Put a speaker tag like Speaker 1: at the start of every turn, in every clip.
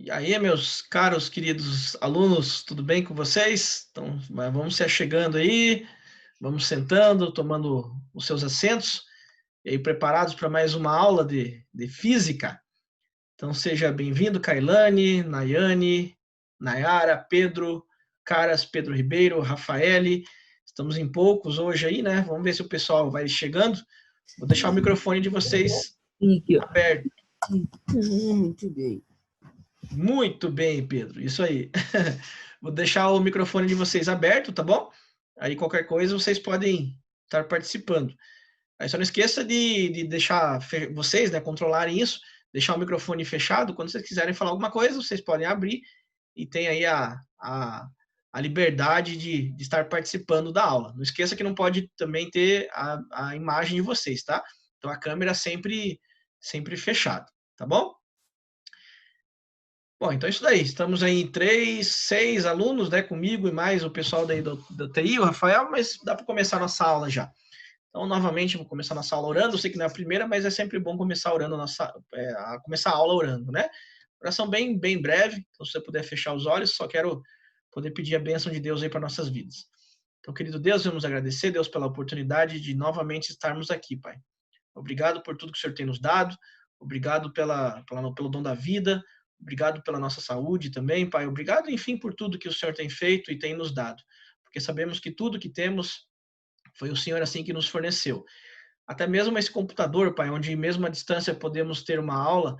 Speaker 1: E aí, meus caros, queridos alunos, tudo bem com vocês? Então, vamos se achegando aí, vamos sentando, tomando os seus assentos, e aí preparados para mais uma aula de física. Então, seja bem-vindo, Kailane, Nayane, Nayara, Pedro, Caras, Pedro Ribeiro, Rafaele. Estamos em poucos hoje aí, né? Vamos ver se o pessoal vai chegando. Vou deixar o microfone de vocês
Speaker 2: Aqui, ó.
Speaker 1: aberto.
Speaker 2: Muito bem.
Speaker 1: Muito bem, Pedro. Isso aí. Vou deixar o microfone de vocês aberto, tá bom? Aí qualquer coisa vocês podem estar participando. Aí só não esqueça de deixar vocês, né, controlarem isso, deixar o microfone fechado. Quando vocês quiserem falar alguma coisa, vocês podem abrir e tem aí a liberdade de estar participando da aula. Não esqueça que não pode também ter a imagem de vocês, tá? Então a câmera sempre fechada, tá bom? Bom, então é isso daí. Estamos aí em 6 alunos, né, comigo e mais o pessoal daí do TI, o Rafael, mas dá para começar a nossa aula já. Então, novamente, vou começar a nossa aula orando. Eu sei que não é a primeira, mas é sempre bom começar orando começar a aula orando, né? Oração bem breve. Então, se você puder fechar os olhos, só quero poder pedir a bênção de Deus aí para nossas vidas. Então, querido Deus, vamos agradecer, Deus, pela oportunidade de novamente estarmos aqui, Pai. Obrigado por tudo que o Senhor tem nos dado. Obrigado pelo dom da vida. Obrigado pela nossa saúde também, Pai. Obrigado, enfim, por tudo que o Senhor tem feito e tem nos dado. Porque sabemos que tudo que temos foi o Senhor assim que nos forneceu. Até mesmo esse computador, Pai, onde mesmo à distância podemos ter uma aula,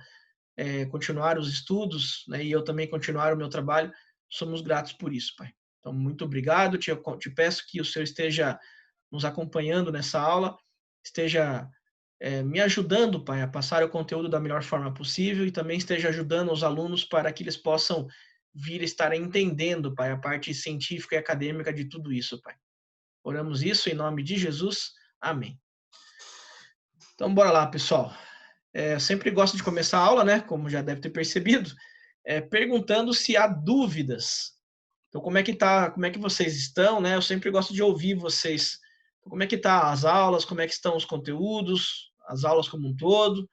Speaker 1: continuar os estudos, né, e eu também continuar o meu trabalho, somos gratos por isso, Pai. Então, muito obrigado. Te peço que o Senhor esteja nos acompanhando nessa aula, esteja me ajudando, Pai, a passar o conteúdo da melhor forma possível e também esteja ajudando os alunos para que eles possam vir estar entendendo, Pai, a parte científica e acadêmica de tudo isso, Pai. Oramos isso em nome de Jesus. Amém. Então, bora lá, pessoal. Eu sempre gosto de começar a aula, né, como já deve ter percebido, perguntando se há dúvidas. Então, como é que tá, como é que vocês estão, né? Eu sempre gosto de ouvir vocês. Como é que tá as aulas, como é que estão os conteúdos, as aulas como um todo.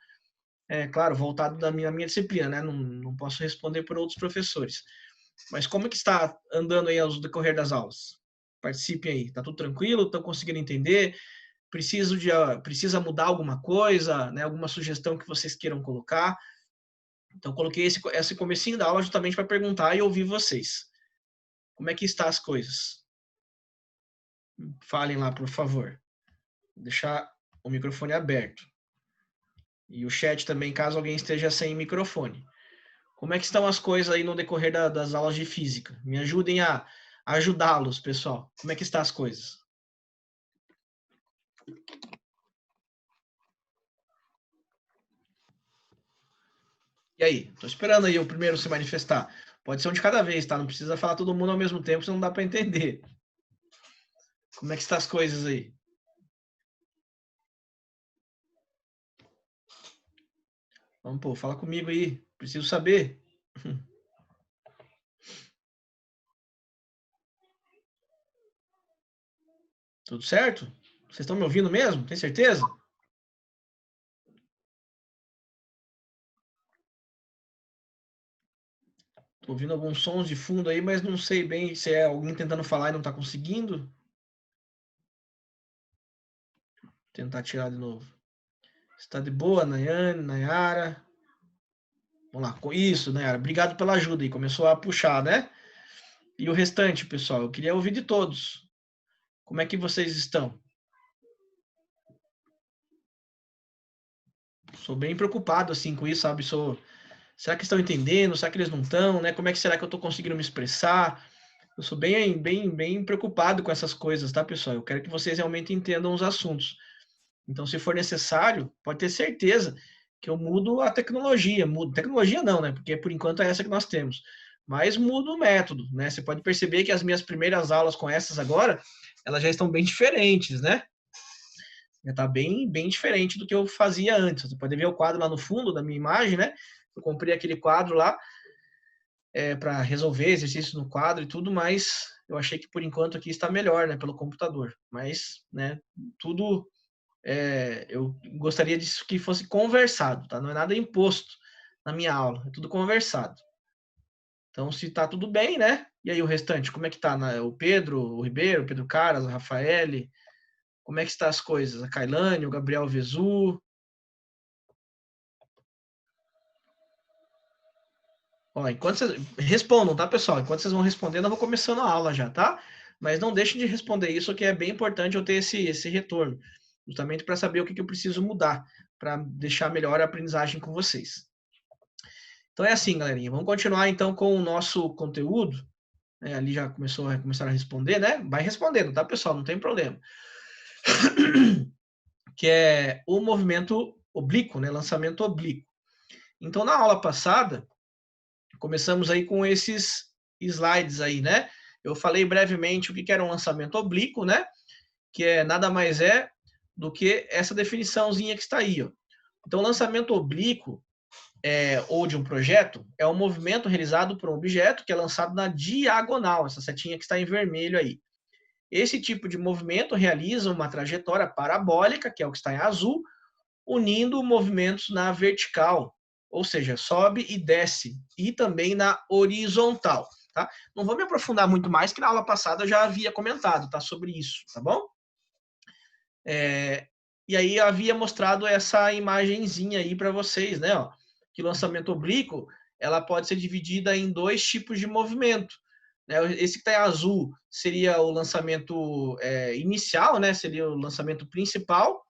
Speaker 1: Claro, voltado da minha disciplina, né? Não posso responder por outros professores. Mas como é que está andando aí ao decorrer das aulas? Participe aí. Tá tudo tranquilo? Estão conseguindo entender? Precisa mudar alguma coisa, né? Alguma sugestão que vocês queiram colocar? Então, coloquei esse comecinho da aula justamente para perguntar e ouvir vocês. Como é que está as coisas? Falem lá, por favor. Vou deixar o microfone aberto. E o chat também, caso alguém esteja sem microfone. Como é que estão as coisas aí no decorrer das aulas de física? Me ajudem a ajudá-los, pessoal. Como é que estão as coisas? E aí? Estou esperando aí o primeiro se manifestar. Pode ser um de cada vez, tá? Não precisa falar todo mundo ao mesmo tempo, senão não dá para entender. Como é que estão as coisas aí? Vamos, pô, fala comigo aí. Preciso saber. Tudo certo? Vocês estão me ouvindo mesmo? Tem certeza? Tô ouvindo alguns sons de fundo aí, mas não sei bem se é alguém tentando falar e não está conseguindo. Tentar tirar de novo. Está de boa, Nayane, Nayara? Vamos lá, com isso, Nayara. Obrigado pela ajuda aí. Começou a puxar, né? E o restante, pessoal, eu queria ouvir de todos. Como é que vocês estão? Sou bem preocupado assim com isso, sabe? Será que estão entendendo? Será que eles não estão, né? Como é que será que eu estou conseguindo me expressar? Eu sou bem preocupado com essas coisas, tá, pessoal? Eu quero que vocês realmente entendam os assuntos. Então, se for necessário, pode ter certeza que eu mudo a tecnologia. Tecnologia não, né? Porque por enquanto é essa que nós temos. Mas mudo o método, né? Você pode perceber que as minhas primeiras aulas com essas agora, elas já estão bem diferentes, né? Já está bem diferente do que eu fazia antes. Você pode ver o quadro lá no fundo da minha imagem, né? Eu comprei aquele quadro lá para resolver exercícios no quadro e tudo, mas eu achei que por enquanto aqui está melhor, né? Pelo computador. Mas, né? Tudo eu gostaria disso que fosse conversado, tá? Não é nada imposto na minha aula, é tudo conversado. Então, se tá tudo bem, né? E aí o restante, como é que tá? O Pedro, o Ribeiro, o Pedro Caras, o Rafael, como é que está as coisas? A Kailane, o Gabriel Vezu. Ó, enquanto vocês respondam, tá, pessoal? Enquanto vocês vão respondendo, eu vou começando a aula já, tá? Mas não deixem de responder isso, que é bem importante eu ter esse retorno, justamente para saber o que eu preciso mudar, para deixar melhor a aprendizagem com vocês. Então é assim, galerinha. Vamos continuar então com o nosso conteúdo. Ali já começaram a responder, né? Vai respondendo, tá, pessoal? Não tem problema. Que é o movimento oblíquo, né? Lançamento oblíquo. Então, na aula passada, começamos aí com esses slides aí, né? Eu falei brevemente o que era um lançamento oblíquo, né? Que é nada mais é do que essa definiçãozinha que está aí, ó. Então, lançamento oblíquo ou de um projeto é um movimento realizado por um objeto que é lançado na diagonal, essa setinha que está em vermelho aí. Esse tipo de movimento realiza uma trajetória parabólica, que é o que está em azul, unindo movimentos na vertical, ou seja, sobe e desce, e também na horizontal, tá? Não vou me aprofundar muito mais, que na aula passada eu já havia comentado, tá, sobre isso, tá bom? E aí eu havia mostrado essa imagenzinha aí para vocês, né, ó, que o lançamento oblíquo, ela pode ser dividida em dois tipos de movimento. Esse que está em azul seria o lançamento inicial, né, seria o lançamento principal,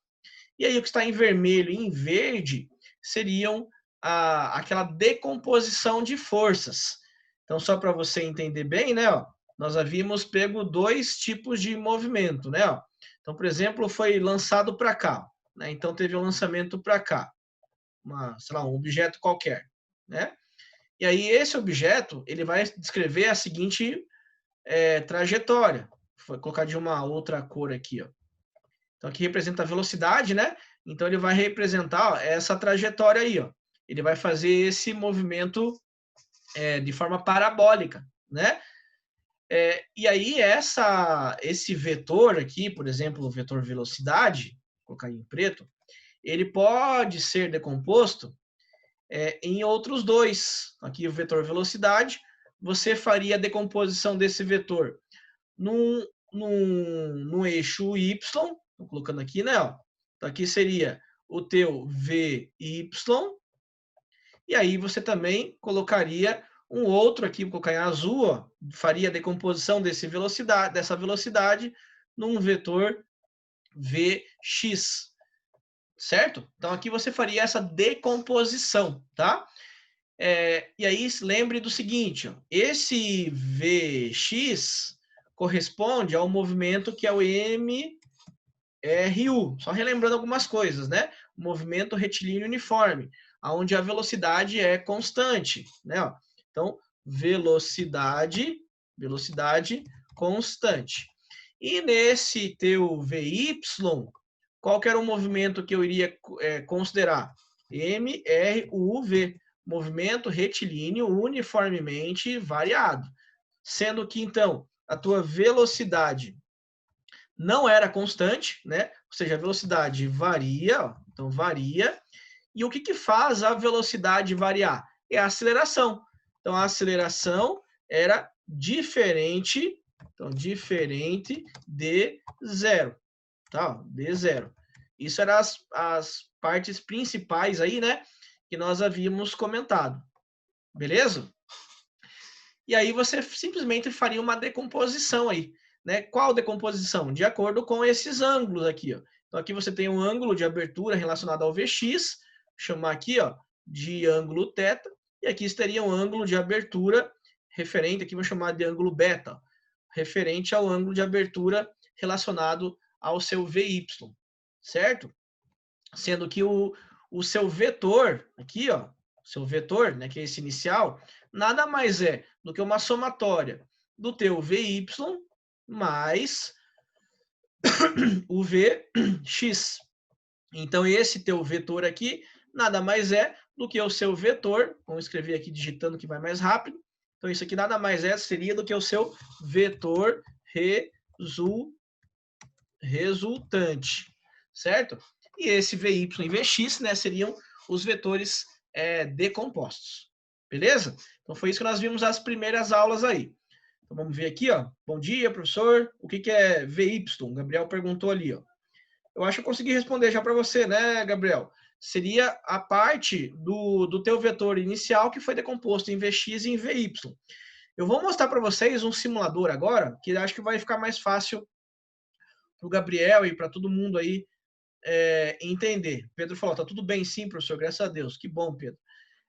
Speaker 1: e aí o que está em vermelho e em verde seriam aquela decomposição de forças. Então, só para você entender bem, né, ó, nós havíamos pego dois tipos de movimento, né? Ó. Então, por exemplo, foi lançado para cá, né? Então teve um lançamento para cá, sei lá, um objeto qualquer, né? E aí esse objeto ele vai descrever a seguinte trajetória. Vou colocar de uma outra cor aqui, ó. Então aqui representa a velocidade, né? Então ele vai representar, ó, essa trajetória aí, ó. Ele vai fazer esse movimento de forma parabólica, né? E aí esse vetor aqui, por exemplo, o vetor velocidade, vou colocar em preto, ele pode ser decomposto em outros dois. Aqui o vetor velocidade, você faria a decomposição desse vetor num eixo y, estou colocando aqui, né? Ó. Então aqui seria o teu VY, e aí você também colocaria um outro aqui, vou colocar em azul, ó, faria a decomposição dessa velocidade num vetor Vx, certo? Então aqui você faria essa decomposição, tá? E aí lembre do seguinte, ó, esse Vx corresponde ao movimento que é o MRU, só relembrando algumas coisas, né? O movimento retilíneo uniforme, onde a velocidade é constante, né? Ó. Então, velocidade constante. E nesse teu VY, qual que era o movimento que eu iria considerar? MRUV, movimento retilíneo uniformemente variado. Sendo que, então, a tua velocidade não era constante, né? Ou seja, a velocidade varia, ó, então varia. E o que faz a velocidade variar? É a aceleração. Então, a aceleração era diferente, então, diferente de zero, tá? De zero. Isso eram as partes principais aí, né? Que nós havíamos comentado. Beleza? E aí você simplesmente faria uma decomposição aí. Né? Qual decomposição? De acordo com esses ângulos aqui. Ó. Então aqui você tem um ângulo de abertura relacionado ao Vx, chamar aqui ó, de ângulo θ, e aqui estaria um ângulo de abertura referente, aqui vou chamar de ângulo beta, referente ao ângulo de abertura relacionado ao seu Vy, certo? Sendo que o seu vetor, aqui ó, seu vetor, né, que é esse inicial, nada mais é do que uma somatória do teu Vy mais o Vx. Então, esse teu vetor aqui nada mais é do que o seu vetor, vamos escrever aqui digitando que vai mais rápido. Então, isso aqui nada mais seria do que o seu vetor resultante, certo? E esse Vy e Vx, né, seriam os vetores decompostos. Beleza? Então foi isso que nós vimos as primeiras aulas aí. Então vamos ver aqui, ó. Bom dia, professor. O que é VY? O Gabriel perguntou ali, ó. Eu acho que eu consegui responder já para você, né, Gabriel? Seria a parte do teu vetor inicial que foi decomposto em Vx e em Vy. Eu vou mostrar para vocês um simulador agora, que acho que vai ficar mais fácil para o Gabriel e para todo mundo aí entender. Pedro falou, tá tudo bem sim, professor, graças a Deus. Que bom, Pedro.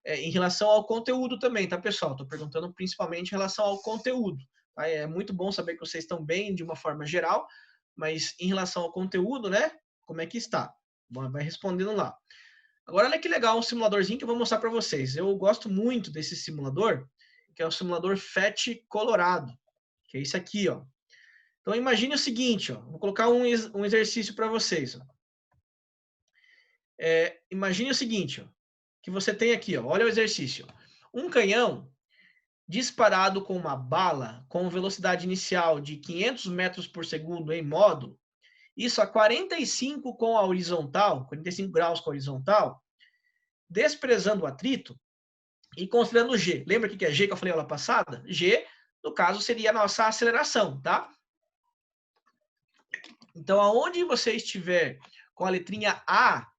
Speaker 1: Em relação ao conteúdo também, tá, pessoal? Estou perguntando principalmente em relação ao conteúdo. Tá? É muito bom saber que vocês estão bem de uma forma geral, mas em relação ao conteúdo, né? Como é que está? Bom, vai respondendo lá. Agora, olha que legal um simuladorzinho que eu vou mostrar para vocês. Eu gosto muito desse simulador, que é o simulador FET Colorado, que é esse aqui, ó. Então, imagine o seguinte, ó. Vou colocar um exercício para vocês. Ó. Imagine o seguinte, ó, que você tem aqui, ó. Olha o exercício. Um canhão disparado com uma bala com velocidade inicial de 500 metros por segundo em módulo, isso a 45 com a horizontal, 45 graus com a horizontal, desprezando o atrito e considerando G. Lembra o que é G que eu falei aula passada? G, no caso, seria a nossa aceleração, tá? Então, aonde você estiver com a letrinha A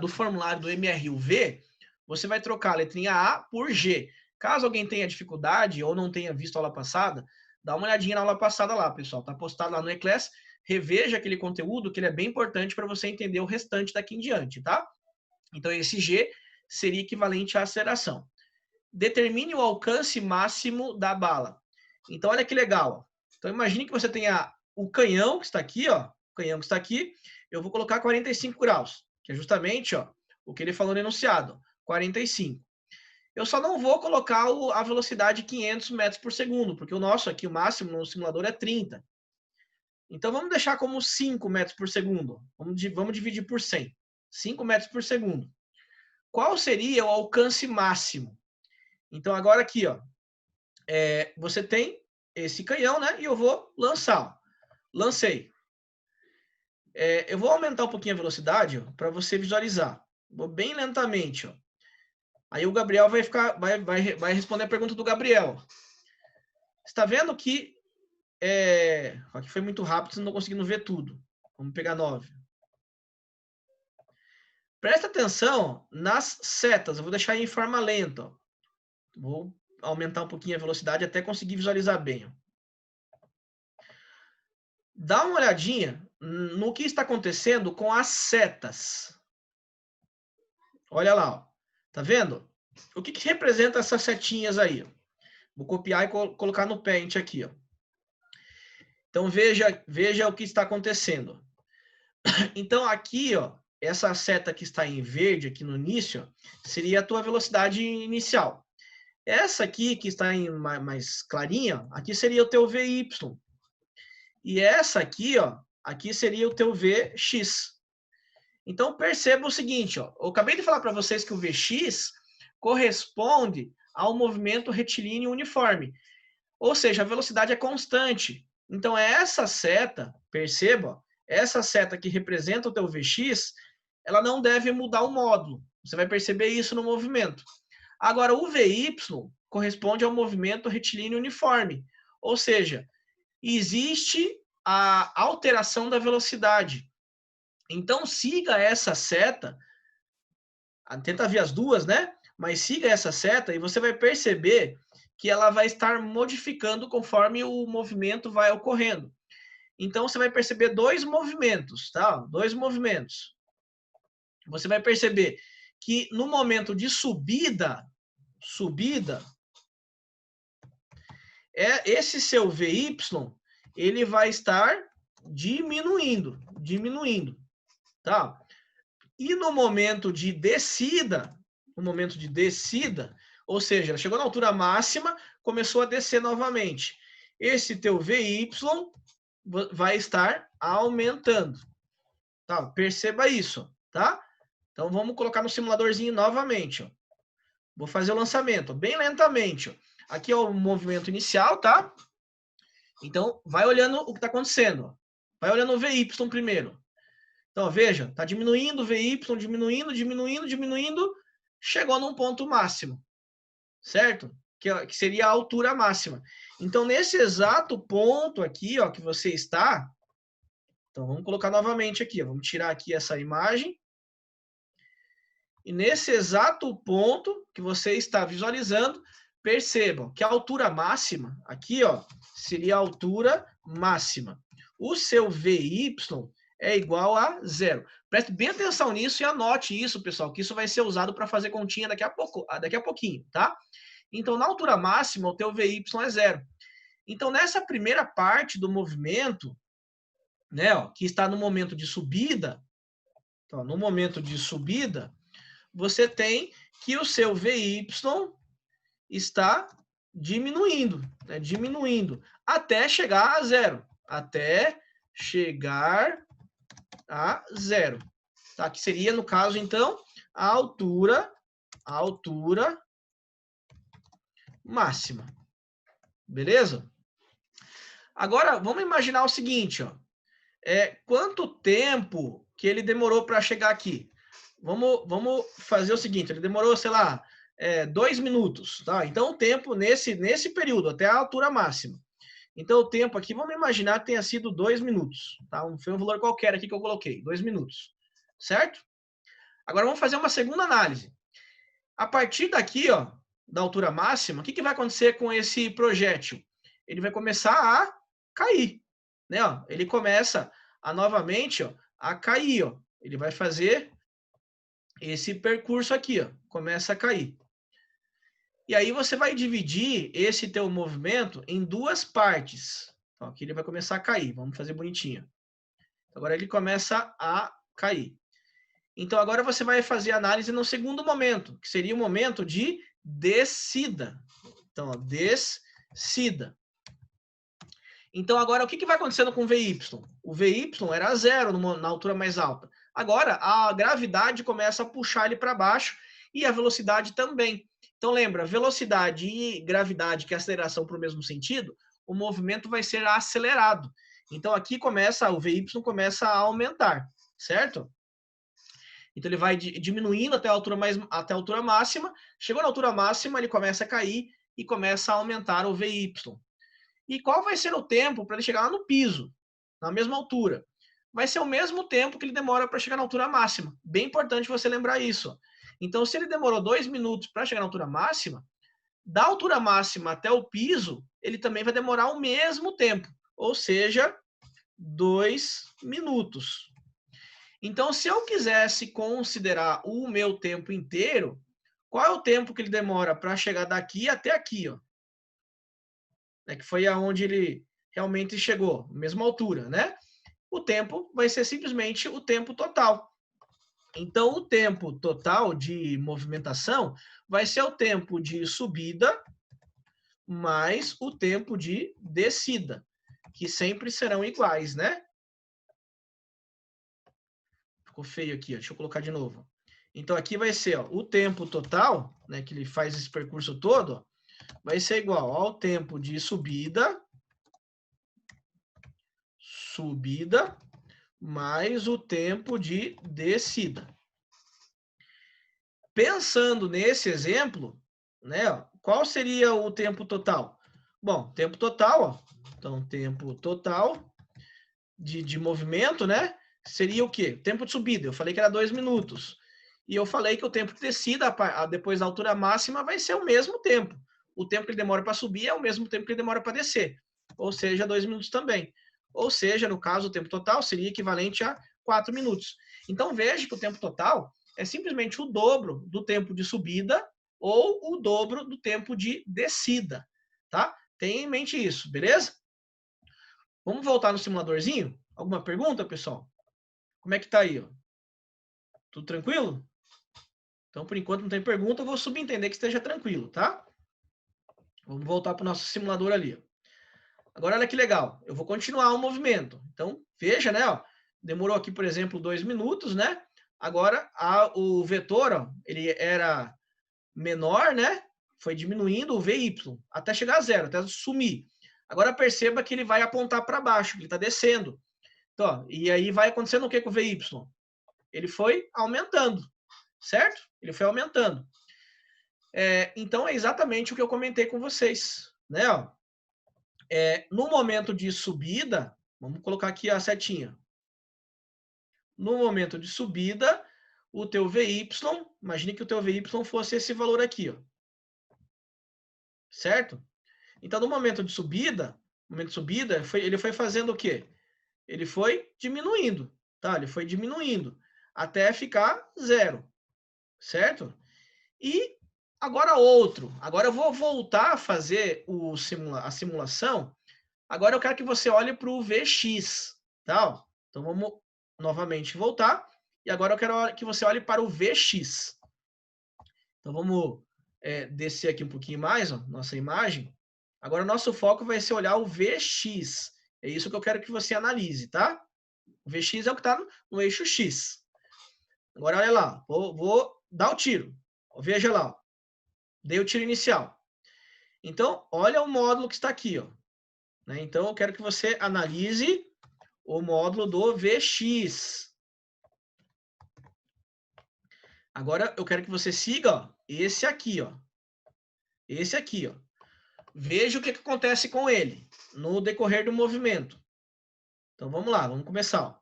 Speaker 1: do formulário do MRUV, você vai trocar a letrinha A por G. Caso alguém tenha dificuldade ou não tenha visto a aula passada, dá uma olhadinha na aula passada lá, pessoal. Tá postado lá no eClass. Reveja aquele conteúdo, que ele é bem importante para você entender o restante daqui em diante, tá? Então, esse G seria equivalente à aceleração. Determine o alcance máximo da bala. Então, olha que legal. Ó. Então, imagine que você tenha o canhão que está aqui, ó. O canhão que está aqui, eu vou colocar 45 graus, que é justamente ó, o que ele falou no enunciado, 45. Eu só não vou colocar a velocidade 500 metros por segundo, porque o nosso aqui, o máximo no simulador é 30. Então, vamos deixar como 5 metros por segundo. Vamos dividir por 100. 5 metros por segundo. Qual seria o alcance máximo? Então, agora aqui, ó, você tem esse canhão, né? E eu vou lançar. Ó. Lancei. Eu vou aumentar um pouquinho a velocidade para você visualizar. Vou bem lentamente. Ó. Aí o Gabriel vai responder a pergunta do Gabriel. Está vendo que aqui foi muito rápido, você não está conseguindo ver tudo. Vamos pegar 9. Presta atenção nas setas. Eu vou deixar em forma lenta. Ó. Vou aumentar um pouquinho a velocidade até conseguir visualizar bem. Ó. Dá uma olhadinha no que está acontecendo com as setas. Olha lá, ó. Tá vendo? O que representa essas setinhas aí? Ó? Vou copiar e colocar no Paint aqui. Ó. Então, veja o que está acontecendo. Então, aqui, ó, essa seta que está em verde aqui no início, ó, seria a tua velocidade inicial. Essa aqui, que está em mais clarinha, aqui seria o teu VY. E essa aqui, ó, aqui seria o teu Vx. Então, perceba o seguinte, ó, eu acabei de falar para vocês que o Vx corresponde ao movimento retilíneo uniforme. Ou seja, a velocidade é constante. Então, essa seta, perceba, essa seta que representa o teu Vx, ela não deve mudar o módulo. Você vai perceber isso no movimento. Agora, o Vy corresponde ao movimento retilíneo uniforme. Ou seja, existe a alteração da velocidade. Então, siga essa seta, tenta ver as duas, né? Mas siga essa seta e você vai perceber que ela vai estar modificando conforme o movimento vai ocorrendo. Então, você vai perceber dois movimentos, tá? Dois movimentos. Você vai perceber que no momento de subida, esse seu VY, ele vai estar diminuindo, tá? E no momento de descida, ou seja, chegou na altura máxima, começou a descer novamente. Esse teu VY vai estar aumentando. Tá? Perceba isso, tá? Então vamos colocar no simuladorzinho novamente. Ó. Vou fazer o lançamento, bem lentamente. Ó. Aqui é o movimento inicial, tá? Então vai olhando o que está acontecendo. Ó. Vai olhando o VY primeiro. Então, veja, está diminuindo o VY, diminuindo, chegou num ponto máximo. certo? Que seria a altura máxima. Então, nesse exato ponto aqui, ó, que você está, então vamos colocar novamente aqui, ó, vamos tirar aqui essa imagem. E nesse exato ponto que você está visualizando, percebam que a altura máxima, aqui, ó, seria a altura máxima. O seu VY é igual a 0. Preste bem atenção nisso e anote isso, pessoal, que isso vai ser usado para fazer continha daqui a pouquinho, tá? Então, na altura máxima, o teu VY é 0. Então, nessa primeira parte do movimento, né, ó, que está no momento de subida, então, no momento de subida, você tem que o seu VY está diminuindo, né, diminuindo, até chegar a 0. Até chegar a 0. Tá? Que seria, no caso, então, a altura máxima. Beleza? Agora, vamos imaginar o seguinte, ó. Quanto tempo que ele demorou para chegar aqui? Vamos fazer o seguinte, ele demorou, sei lá, 2 minutos, tá? Então, o tempo nesse período, até a altura máxima. Então, o tempo aqui, vamos imaginar que tenha sido 2 minutos, tá? Foi um valor qualquer aqui que eu coloquei, 2 minutos, certo? Agora, vamos fazer uma segunda análise. A partir daqui, ó, da altura máxima, o que vai acontecer com esse projétil? Ele vai começar a cair, né? Ó, ele começa a novamente, ó, a cair, ó. Ele vai fazer esse percurso aqui, ó, começa a cair. E aí você vai dividir esse teu movimento em duas partes. Então, aqui ele vai começar a cair, vamos fazer bonitinho. Agora ele começa a cair. Então agora você vai fazer a análise no segundo momento, que seria o momento de descida. Então, ó, descida. Então agora o que vai acontecendo com o VY? O VY era 0 na altura mais alta. Agora a gravidade começa a puxar ele para baixo e a velocidade também. Então lembra, velocidade e gravidade, que é aceleração para o mesmo sentido, o movimento vai ser acelerado. Então aqui o VY começa a aumentar, certo? Então ele vai diminuindo até a altura máxima. Chegou na altura máxima, ele começa a cair e começa a aumentar o VY. E qual vai ser o tempo para ele chegar lá no piso, na mesma altura? Vai ser o mesmo tempo que ele demora para chegar na altura máxima. Bem importante você lembrar isso. Então, se ele demorou 2 minutos para chegar na altura máxima, da altura máxima até o piso, ele também vai demorar o mesmo tempo, ou seja, 2 minutos. Então, se eu quisesse considerar o meu tempo inteiro, qual é o tempo que ele demora para chegar daqui até aqui, ó? Que foi aonde ele realmente chegou, mesma altura, né? O tempo vai ser simplesmente o tempo total. Então, o tempo total de movimentação vai ser o tempo de subida mais o tempo de descida, que sempre serão iguais, né? Ficou feio aqui, ó. Deixa eu colocar de novo. Então, aqui vai ser, ó, o tempo total, né, que ele faz esse percurso todo, ó, vai ser igual ao tempo de subida mais o tempo de descida. Pensando nesse exemplo, né, ó, qual seria o tempo total? Bom, tempo total, ó, então tempo total de movimento, né, seria o quê? Tempo de subida, eu falei que era 2 minutos. E eu falei que o tempo de descida, depois da altura máxima, vai ser o mesmo tempo. O tempo que ele demora para subir é o mesmo tempo que ele demora para descer. Ou seja, 2 minutos também. Ou seja, no caso, o tempo total seria equivalente a 4 minutos. Então, veja que o tempo total é simplesmente o dobro do tempo de subida ou o dobro do tempo de descida, tá? Tenha em mente isso, beleza? Vamos voltar no simuladorzinho? Alguma pergunta, pessoal? Como é que tá aí, ó? Tudo tranquilo? Então, por enquanto não tem pergunta, eu vou subentender que esteja tranquilo, tá? Vamos voltar para o nosso simulador ali. Agora, olha que legal. Eu vou continuar o movimento. Então, veja, né? Ó, demorou aqui, por exemplo, 2 minutos, né? Agora, o vetor, ó, ele era menor, né? Foi diminuindo o VY até chegar a 0, até sumir. Agora, perceba que ele vai apontar para baixo, que ele está descendo. Então, ó, e aí vai acontecendo o que com o VY? Ele foi aumentando, certo? Ele foi aumentando. Então, é exatamente o que eu comentei com vocês, né? Ó, no momento de subida, vamos colocar aqui a setinha. No momento de subida, o teu VY, imagine que o teu VY fosse esse valor aqui, ó. Certo? Então, no momento de subida, ele foi fazendo o quê? Ele foi diminuindo, tá? Ele foi diminuindo até ficar 0, certo? E agora outro. Agora eu vou voltar a fazer a simulação. Agora eu quero que você olhe para o VX, tá? Então vamos novamente voltar. E agora eu quero que você olhe para o VX. Então vamos descer aqui um pouquinho mais, ó, nossa imagem. Agora o nosso foco vai ser olhar o VX. É isso que eu quero que você analise, tá? O VX é o que está no eixo X. Agora olha lá, vou dar o tiro. Veja lá, ó. Dei o tiro inicial. Então, olha o módulo que está aqui, ó. Né? Então, eu quero que você analise o módulo do VX. Agora, eu quero que você siga, ó, esse aqui, ó. Esse aqui, ó. Veja o que acontece com ele no decorrer do movimento. Então, vamos lá, vamos começar. Ó.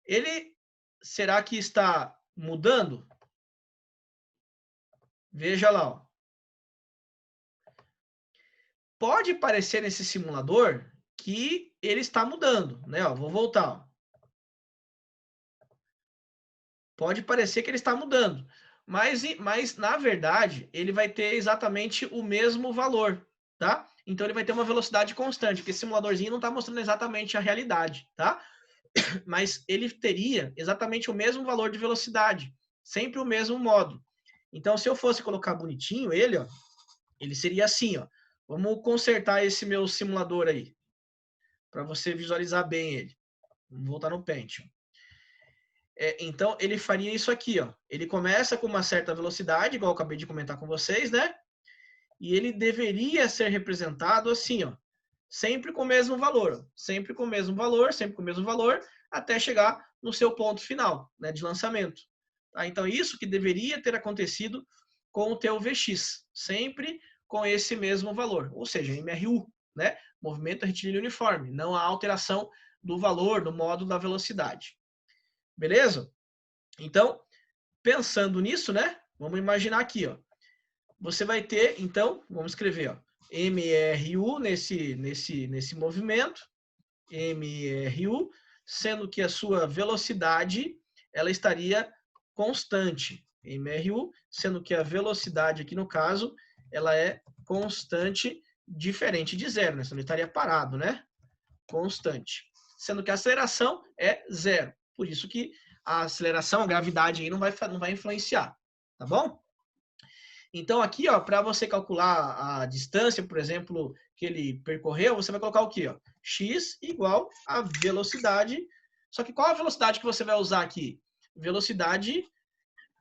Speaker 1: Ele, será que está mudando? Veja lá, ó. Pode parecer nesse simulador que ele está mudando, né? Ó, vou voltar. Ó. Pode parecer que ele está mudando, mas na verdade ele vai ter exatamente o mesmo valor, tá? Então ele vai ter uma velocidade constante, porque esse simuladorzinho não está mostrando exatamente a realidade, tá? Mas ele teria exatamente o mesmo valor de velocidade, sempre o mesmo módulo. Então, se eu fosse colocar bonitinho ele, ó, ele seria assim, ó. Vamos consertar esse meu simulador aí, para você visualizar bem ele. Vamos voltar no Pentium. Então, ele faria isso aqui, ó. Ele começa com uma certa velocidade, igual eu acabei de comentar com vocês, né? E ele deveria ser representado assim, ó. Sempre com o mesmo valor. Sempre com o mesmo valor, sempre com o mesmo valor, até chegar no seu ponto final, né, de lançamento. Tá? Então, isso que deveria ter acontecido com o teu VX. Sempre com esse mesmo valor. Ou seja, MRU, né? Movimento retilíneo uniforme. Não há alteração do valor, do módulo da velocidade. Beleza? Então, pensando nisso, né? Vamos imaginar aqui, ó. Você vai ter, então, vamos escrever, ó, MRU nesse movimento, MRU, sendo que a sua velocidade, ela estaria constante. MRU, sendo que a velocidade aqui no caso, ela é constante, diferente de zero, né? Senão ele estaria parado, né? Constante. Sendo que a aceleração é zero. Por isso que a aceleração, a gravidade aí não vai influenciar, tá bom? Então aqui, ó, para você calcular a distância, por exemplo, que ele percorreu, você vai colocar o quê? Ó? X igual a velocidade. Só que qual a velocidade que você vai usar aqui? Velocidade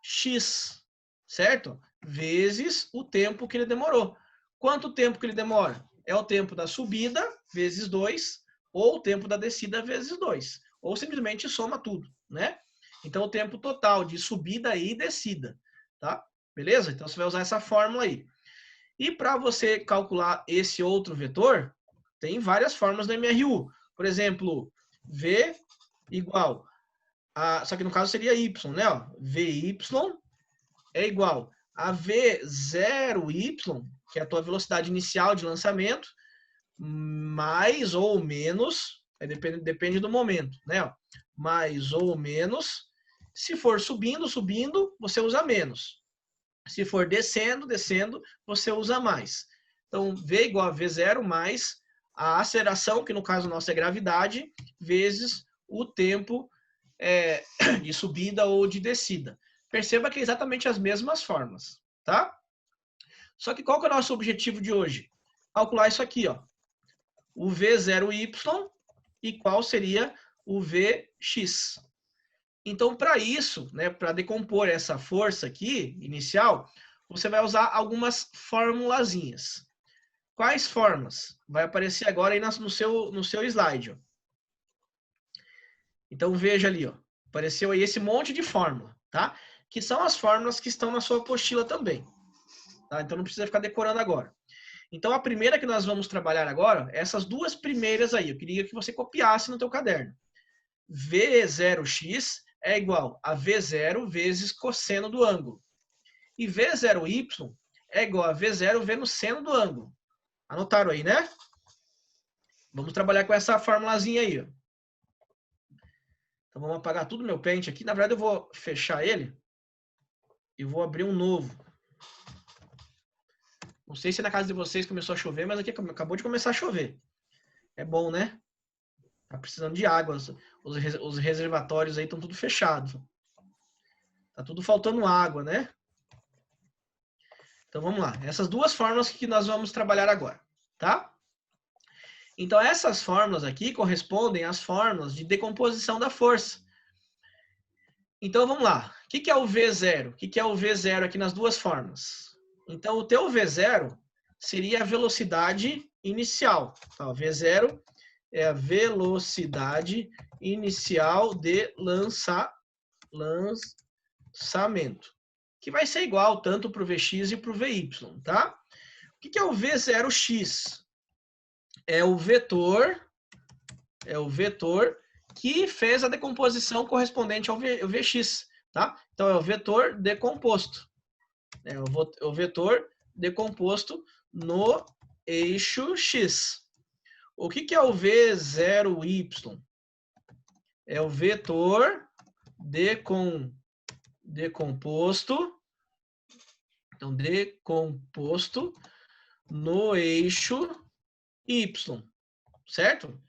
Speaker 1: X, certo? Vezes o tempo que ele demorou. Quanto tempo que ele demora? É o tempo da subida vezes 2, ou o tempo da descida vezes 2. Ou simplesmente soma tudo, né? Então, o tempo total de subida e descida, tá? Beleza? Então, você vai usar essa fórmula aí. E para você calcular esse outro vetor, tem várias formas do MRU. Por exemplo, V igual a... Só que no caso seria Y, né? Ó, VY é igual a V0Y, que é a tua velocidade inicial de lançamento, mais ou menos, depende do momento, né? Ó, mais ou menos. Se for subindo, você usa menos. Se for descendo, você usa mais. Então, V igual a V0 mais a aceleração, que no caso nosso é gravidade, vezes o tempo de subida ou de descida. Perceba que é exatamente as mesmas formas, tá? Só que qual que é o nosso objetivo de hoje? Calcular isso aqui, ó. O V0Y e qual seria o Vx. Então, para isso, né, para decompor essa força aqui, inicial, você vai usar algumas formulazinhas. Quais formas? Vai aparecer agora aí no seu slide. Ó. Então, veja ali, ó, apareceu aí esse monte de fórmula, tá? Que são as fórmulas que estão na sua apostila também. tá? Então não precisa ficar decorando agora. Então a primeira que nós vamos trabalhar agora, essas duas primeiras aí, eu queria que você copiasse no teu caderno. V0x é igual a V0 vezes cosseno do ângulo. E V0y é igual a V0 vezes seno do ângulo. Anotaram aí, né? Vamos trabalhar com essa formulazinha aí. Ó. Então vamos apagar tudo meu pente aqui. Na verdade eu vou fechar ele e vou abrir um novo. Não sei se na casa de vocês começou a chover, mas aqui acabou de começar a chover. É bom, né? Tá precisando de água. Os reservatórios aí estão tudo fechados. Tá tudo faltando água, né? Então vamos lá. Essas duas fórmulas que nós vamos trabalhar agora, tá? Então essas fórmulas aqui correspondem às fórmulas de decomposição da força. Então vamos lá. O que é o V0? O que é o V0 aqui nas duas fórmulas? Então o teu V0 seria a velocidade inicial. Então, V0 é a velocidade inicial de lançamento, que vai ser igual tanto para o Vx e para o Vy, tá? O que é o V0x? É o vetor que fez a decomposição correspondente ao Vx, tá? Então é o vetor decomposto. É o vetor decomposto no eixo x. O que é o V0y? É o vetor decomposto. Então, decomposto no eixo y, certo?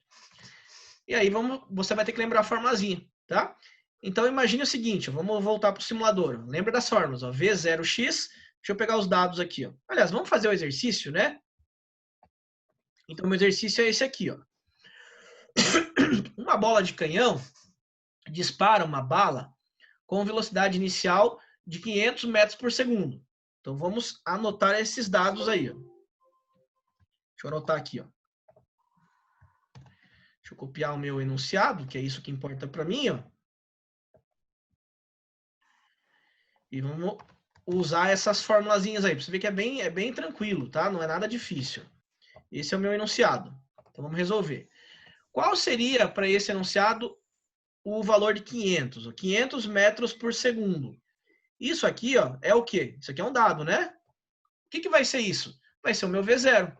Speaker 1: E aí você vai ter que lembrar a formulazinha, tá? Então, imagine o seguinte, vamos voltar para o simulador. Lembra das fórmulas, ó, V0x, deixa eu pegar os dados aqui, ó. Aliás, vamos fazer o exercício, né? Então, o meu exercício é esse aqui, ó. Uma bola de canhão dispara uma bala com velocidade inicial de 500 metros por segundo. Então, vamos anotar esses dados aí, ó. Deixa eu anotar aqui, ó. Deixa eu copiar o meu enunciado, que é isso que importa para mim, ó. E vamos usar essas formulazinhas aí, para você ver que é bem tranquilo, tá? Não é nada difícil. Esse é o meu enunciado. Então vamos resolver. Qual seria para esse enunciado o valor de 500? 500 metros por segundo. Isso aqui, ó, é o quê? Isso aqui é um dado, né? O que vai ser isso? Vai ser o meu V0.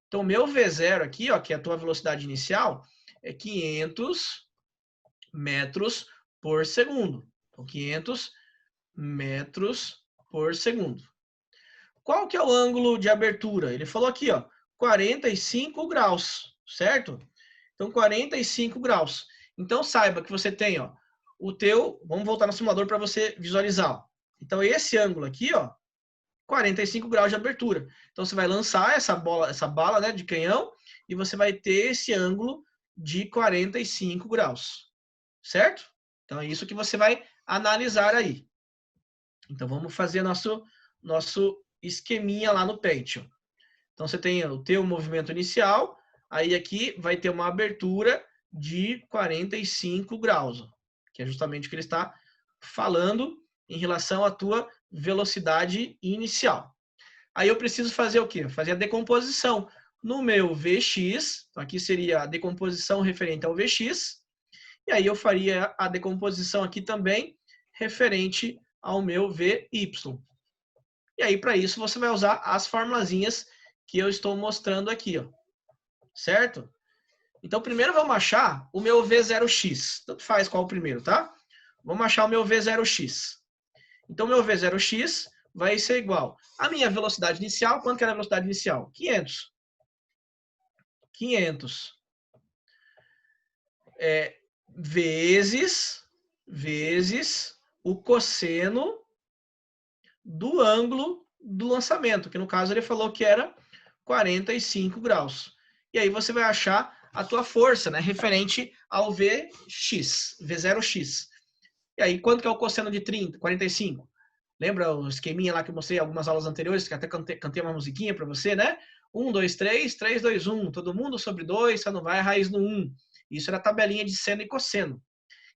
Speaker 1: Então o meu V0 aqui, ó, que é a tua velocidade inicial, é 500 metros por segundo. Então 500 metros por segundo. Qual que é o ângulo de abertura? Ele falou aqui, ó, 45 graus, certo? Então, 45 graus. Então, saiba que você tem, ó, vamos voltar no simulador para você visualizar. Ó. Então, esse ângulo aqui, ó, 45 graus de abertura. Então, você vai lançar essa bala, né, de canhão, e você vai ter esse ângulo de 45 graus, certo? Então, é isso que você vai analisar aí. Então, vamos fazer nosso esqueminha lá no Pentium. Então, você tem o teu movimento inicial, aí aqui vai ter uma abertura de 45 graus, que é justamente o que ele está falando em relação à tua velocidade inicial. Aí eu preciso fazer o quê? Fazer a decomposição no meu Vx, então aqui seria a decomposição referente ao Vx, e aí eu faria a decomposição aqui também referente ao meu Vy. E aí, para isso, você vai usar as formulazinhas que eu estou mostrando aqui, ó. Certo? Então, primeiro vamos achar o meu V0x. Tanto faz qual o primeiro, tá? Vamos achar o meu V0x. Então, meu V0x vai ser igual à minha velocidade inicial. Quanto que era a velocidade inicial? 500. 500. Vezes o cosseno do ângulo do lançamento, que no caso ele falou que era 45 graus. E aí você vai achar a tua força, né, referente ao Vx, V0x. E aí, quanto que é o cosseno de 30, 45? Lembra o esqueminha lá que eu mostrei em algumas aulas anteriores, que até cantei uma musiquinha para você, né? 1, 2, 3, 3, 2, 1. Todo mundo sobre 2, só não vai a raiz no 1. Isso era a tabelinha de seno e cosseno.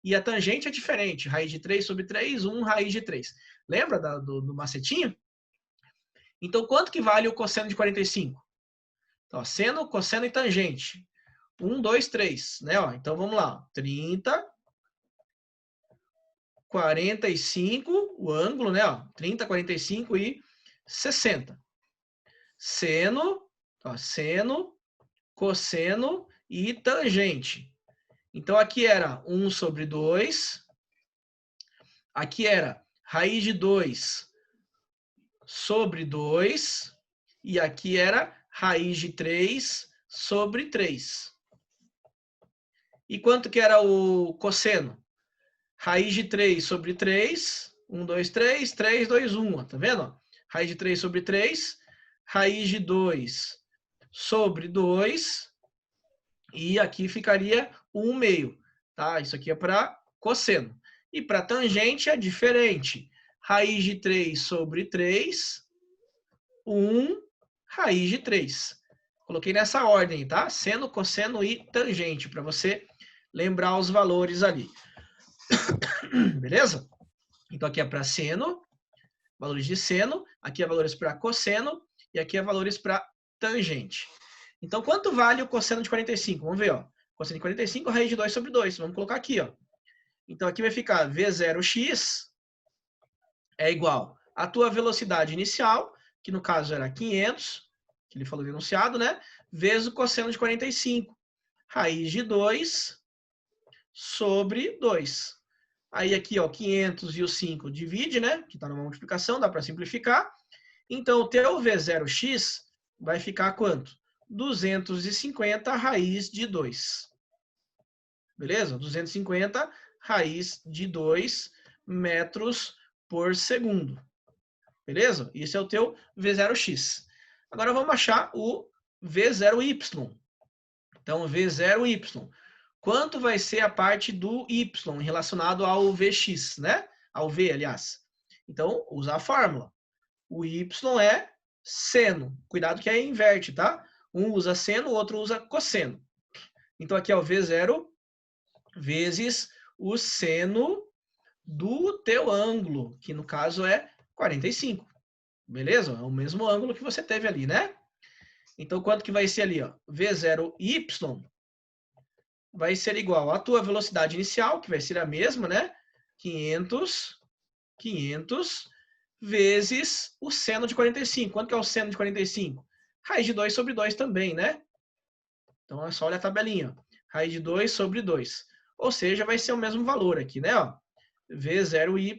Speaker 1: E a tangente é diferente. Raiz de 3 sobre 3, 1, raiz de 3. Lembra do macetinho? Então, quanto que vale o cosseno de 45? Então, ó, seno, cosseno e tangente. 1, 2, 3, né? Ó, então, vamos lá. 30, 45, o ângulo, né? Ó, 30, 45 e 60. Seno, ó, seno, cosseno e tangente. Então, aqui era 1 sobre 2. Aqui era raiz de 2 sobre 2. E aqui era raiz de 3 sobre 3. E quanto que era o cosseno? Raiz de 3 sobre 3. 1, 2, 3. 3, 2, 1. Tá vendo? Raiz de 3 sobre 3. Raiz de 2 sobre 2. E aqui ficaria 1 meio. Tá? Isso aqui é para cosseno. E para tangente é diferente. Raiz de 3 sobre 3. 1 raiz de 3. Coloquei nessa ordem, tá? Seno, cosseno e tangente, para você lembrar os valores ali. Beleza? Então aqui é para seno, valores de seno, aqui é valores para cosseno e aqui é valores para tangente. Então quanto vale o cosseno de 45? Vamos ver, ó. Cosseno de 45, raiz de 2 sobre 2. Vamos colocar aqui, ó. Então aqui vai ficar V0x é igual à tua velocidade inicial, que no caso era 500, que ele falou no enunciado, né? Vezes o cosseno de 45. Raiz de 2 sobre 2. Aí aqui, ó, 500 e o 5 divide, né? Que está numa multiplicação, dá para simplificar. Então, o teu V0x vai ficar quanto? 250 raiz de 2. Beleza? 250 raiz de 2 metros por segundo. Beleza? Esse é o teu V0x. Agora vamos achar o V0y. Então, V0y. Quanto vai ser a parte do y relacionado ao Vx, né? Ao V, aliás. Então, usar a fórmula. O y é seno. Cuidado que aí inverte, tá? Um usa seno, o outro usa cosseno. Então, aqui é o V0 vezes o seno do teu ângulo, que no caso é 45. Beleza? É o mesmo ângulo que você teve ali, né? Então, quanto que vai ser ali, ó? V0y vai ser igual à tua velocidade inicial, que vai ser a mesma, né? 500 vezes o seno de 45. Quanto que é o seno de 45? Raiz de 2 sobre 2 também, né? Então, é só olhar a tabelinha. Raiz de 2 sobre 2. Ou seja, vai ser o mesmo valor aqui, né? Ó, V0y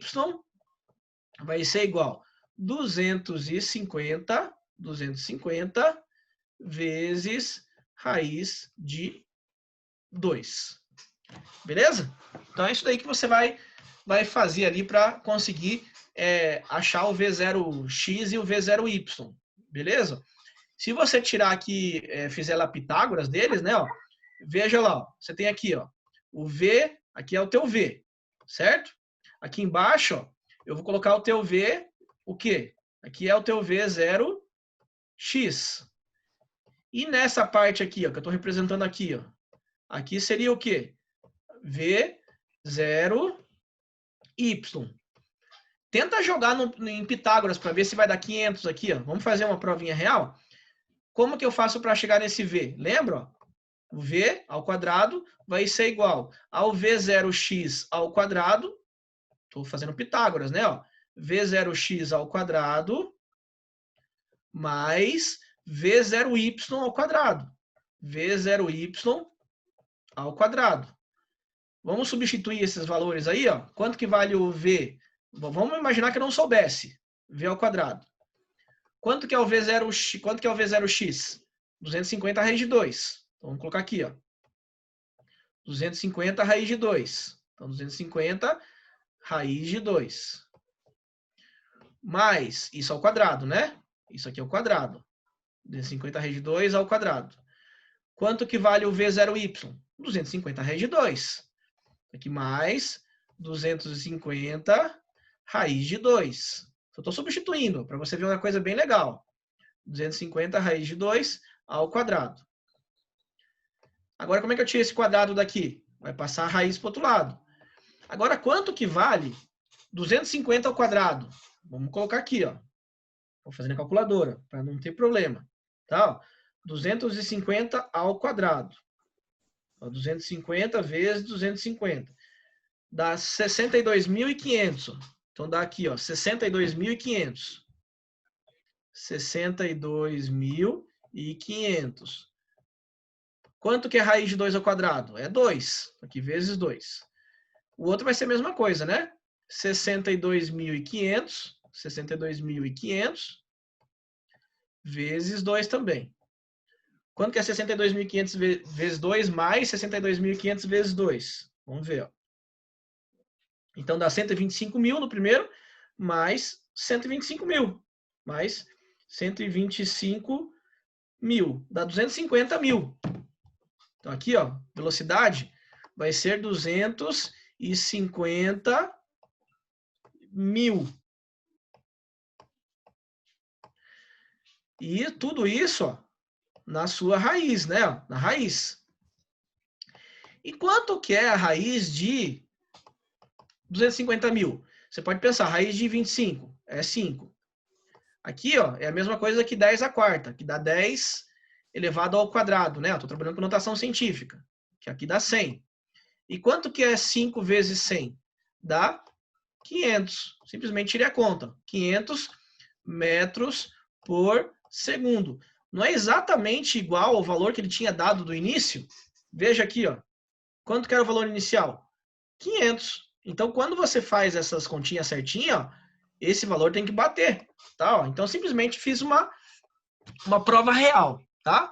Speaker 1: vai ser igual 250 vezes raiz de 2. Beleza? Então é isso daí que você vai fazer ali para conseguir achar o V0x e o V0y. Beleza? Se você tirar aqui, fizer lá Pitágoras deles, né? Ó, veja lá, ó, você tem aqui, ó, o V, aqui é o teu V, certo? Aqui embaixo, ó, eu vou colocar o teu V, o quê? Aqui é o teu V0x. E nessa parte aqui, ó, que eu estou representando aqui, ó, aqui seria o quê? V0y. Tenta jogar em Pitágoras para ver se vai dar 500 aqui, ó. Vamos fazer uma provinha real? Como que eu faço para chegar nesse V? Lembra? Ó? O V ao quadrado vai ser igual ao V0x ao quadrado. Estou fazendo Pitágoras, né? Ó. V0x ao quadrado mais V0y ao quadrado. V0y ao quadrado. Vamos substituir esses valores aí, ó. Quanto que vale o V? Vamos imaginar que eu não soubesse. V ao quadrado. Quanto que é o V0x? Quanto que é o V0x? 250 raiz de 2. Então, vamos colocar aqui, ó. 250 raiz de 2. Então, 250 raiz de 2. Mais isso ao quadrado, né? Isso aqui é o quadrado. 250 raiz de 2 ao quadrado. Quanto que vale o V0y? 250 raiz de 2. Aqui mais 250 raiz de 2. Eu estou substituindo, para você ver uma coisa bem legal. 250 raiz de 2 ao quadrado. Agora, como é que eu tiro esse quadrado daqui? Vai passar a raiz para o outro lado. Agora, quanto que vale 250 ao quadrado? Vamos colocar aqui, ó. Vou fazer na calculadora, para não ter problema. Tá? Ó, 250 ao quadrado. Ó, 250 vezes 250. Dá 62.500. Então dá aqui, ó, 62.500. 62.500. Quanto que é raiz de 2 ao quadrado? É 2. Aqui, vezes 2. O outro vai ser a mesma coisa, né? 62.500. 62.500. Vezes 2 também. Quanto que é 62.500 vezes 2 mais 62.500 vezes 2? Vamos ver, ó. Então dá 125.000 no primeiro, mais 125.000. Mais 125.000. Dá 250.000. Então aqui, ó, velocidade vai ser 250.000. E tudo isso, ó, na sua raiz, né? Ó, na raiz. E quanto que é a raiz de 250.000? Você pode pensar, raiz de 25 é 5. Aqui, ó, é a mesma coisa que 10 à quarta, que dá 10 elevado ao quadrado, né? Estou trabalhando com notação científica, que aqui dá 100. E quanto que é 5 vezes 100? Dá 500. Simplesmente tire a conta. 500 metros por segundo. Não é exatamente igual ao valor que ele tinha dado do início? Veja aqui, ó. Quanto que era o valor inicial? 500. Então, quando você faz essas continhas certinho, ó, esse valor tem que bater. Tá? Ó, então, simplesmente fiz uma prova real. Tá?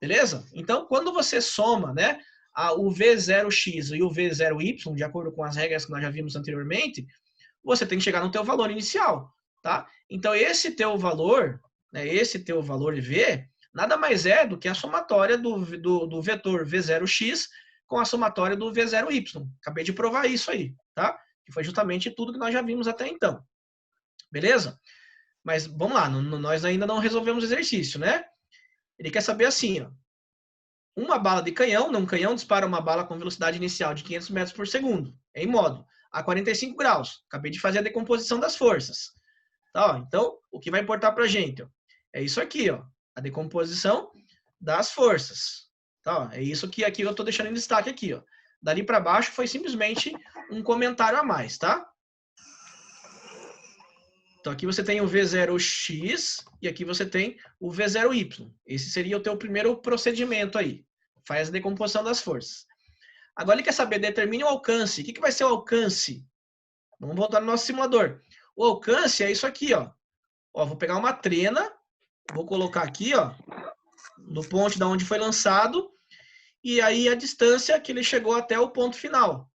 Speaker 1: Beleza? Então, quando você soma, né, o V0x e o V0y, de acordo com as regras que nós já vimos anteriormente, você tem que chegar no teu valor inicial. Tá? Então, esse teu valor, né, esse teu valor V, nada mais é do que a somatória do vetor V0x com a somatória do V0y. Acabei de provar isso aí, tá? Que foi justamente tudo que nós já vimos até então. Beleza? Mas vamos lá, nós ainda não resolvemos o exercício, né? Ele quer saber assim, ó. Uma bala de canhão, um canhão dispara uma bala com velocidade inicial de 500 metros por segundo, em modo a 45 graus. Acabei de fazer a decomposição das forças. Tá, ó, então, o que vai importar para a gente, ó, é isso aqui, ó, a decomposição das forças. Tá, ó, é isso que aqui eu estou deixando em destaque aqui. Ó. Dali para baixo foi simplesmente um comentário a mais, tá? Então aqui você tem o V0x e aqui você tem o V0y. Esse seria o teu primeiro procedimento aí. Faz a decomposição das forças. Agora ele quer saber, determine o alcance. O que vai ser o alcance? Vamos voltar no nosso simulador. O alcance é isso aqui, ó. Ó, vou pegar uma trena, vou colocar aqui, ó, no ponto da onde foi lançado, e aí a distância que ele chegou até o ponto final.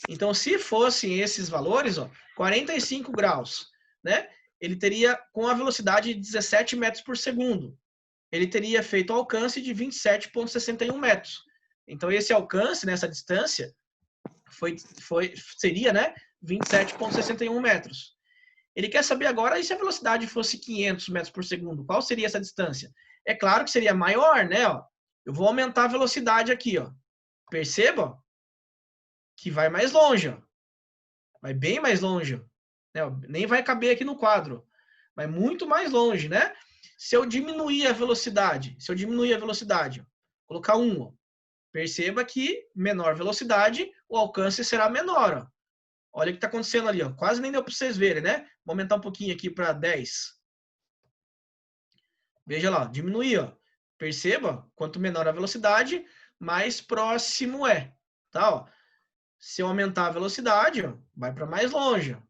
Speaker 1: Então, se fossem esses valores, ó, 45 graus, né? Ele teria, com a velocidade de 17 metros por segundo, ele teria feito o alcance de 27,61 metros. Então, esse alcance, nessa distância, seria, né, 27,61 metros. Ele quer saber agora, e se a velocidade fosse 500 metros por segundo, qual seria essa distância? É claro que seria maior, né? Ó. Eu vou aumentar a velocidade aqui, ó. Perceba, ó, que vai mais longe, ó. Vai bem mais longe, ó. Nem vai caber aqui no quadro. Vai muito mais longe, né? Se eu diminuir a velocidade, ó, colocar 1, ó, perceba que menor velocidade, o alcance será menor, ó. Olha o que está acontecendo ali, ó. Quase nem deu para vocês verem, né? Vou aumentar um pouquinho aqui para 10. Veja lá, diminuir, ó. Perceba, quanto menor a velocidade, mais próximo é, tá? Ó. Se eu aumentar a velocidade, ó, vai para mais longe, ó.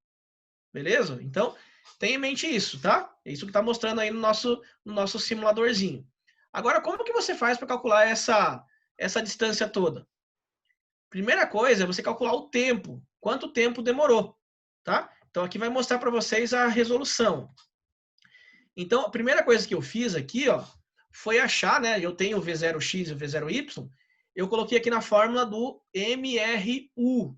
Speaker 1: Beleza? Então, tenha em mente isso, tá? É isso que está mostrando aí no nosso simuladorzinho. Agora, como que você faz para calcular essa distância toda? Primeira coisa é você calcular o tempo. Quanto tempo demorou, tá? Então, aqui vai mostrar para vocês a resolução. Então, a primeira coisa que eu fiz aqui, ó, foi achar, né? Eu tenho o V0x e o V0y. Eu coloquei aqui na fórmula do MRU,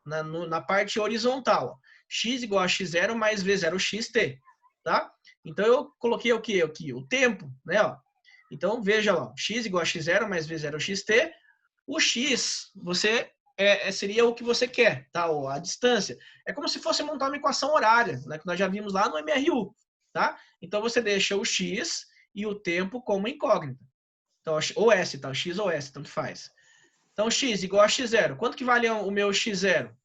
Speaker 1: na parte horizontal. Ó. X igual a x0 mais V0xt, tá? Então, eu coloquei o quê? Aqui, o tempo, né? Ó. Então, veja lá, x igual a x0 mais V0xt. O x, seria o que você quer, tá? Ou a distância. É como se fosse montar uma equação horária, né? Que nós já vimos lá no MRU. tá? Então, você deixa o x e o tempo como incógnita. Então, ou S, tá? X ou S, tanto faz. Então, x igual a x0. Quanto que vale o meu x0?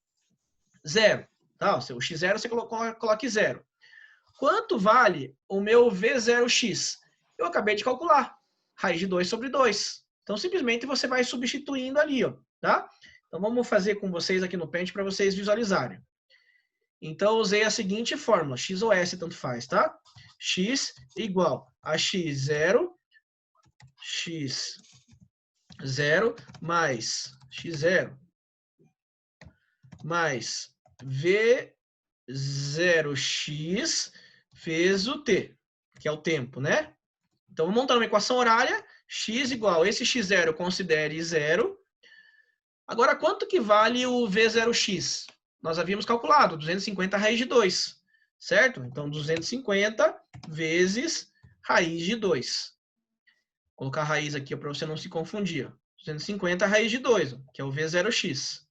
Speaker 1: 0. Tá? O x0 você coloca 0. Quanto vale o meu V0x? Eu acabei de calcular. Raiz de 2 sobre 2. Então, simplesmente você vai substituindo ali, ó, tá? Então, vamos fazer com vocês aqui no Paint para vocês visualizarem. Então, eu usei a seguinte fórmula. X ou S, tanto faz, tá? X igual a x0 mais x0 mais V0x vezes o t, que é o tempo, né? Então, vamos montar uma equação horária. X igual, esse x0 considere 0. Agora, quanto que vale o V0x? Nós havíamos calculado, 250 raiz de 2, certo? Então, 250 vezes raiz de 2. Vou colocar a raiz aqui para você não se confundir. 250 raiz de 2, que é o V0x.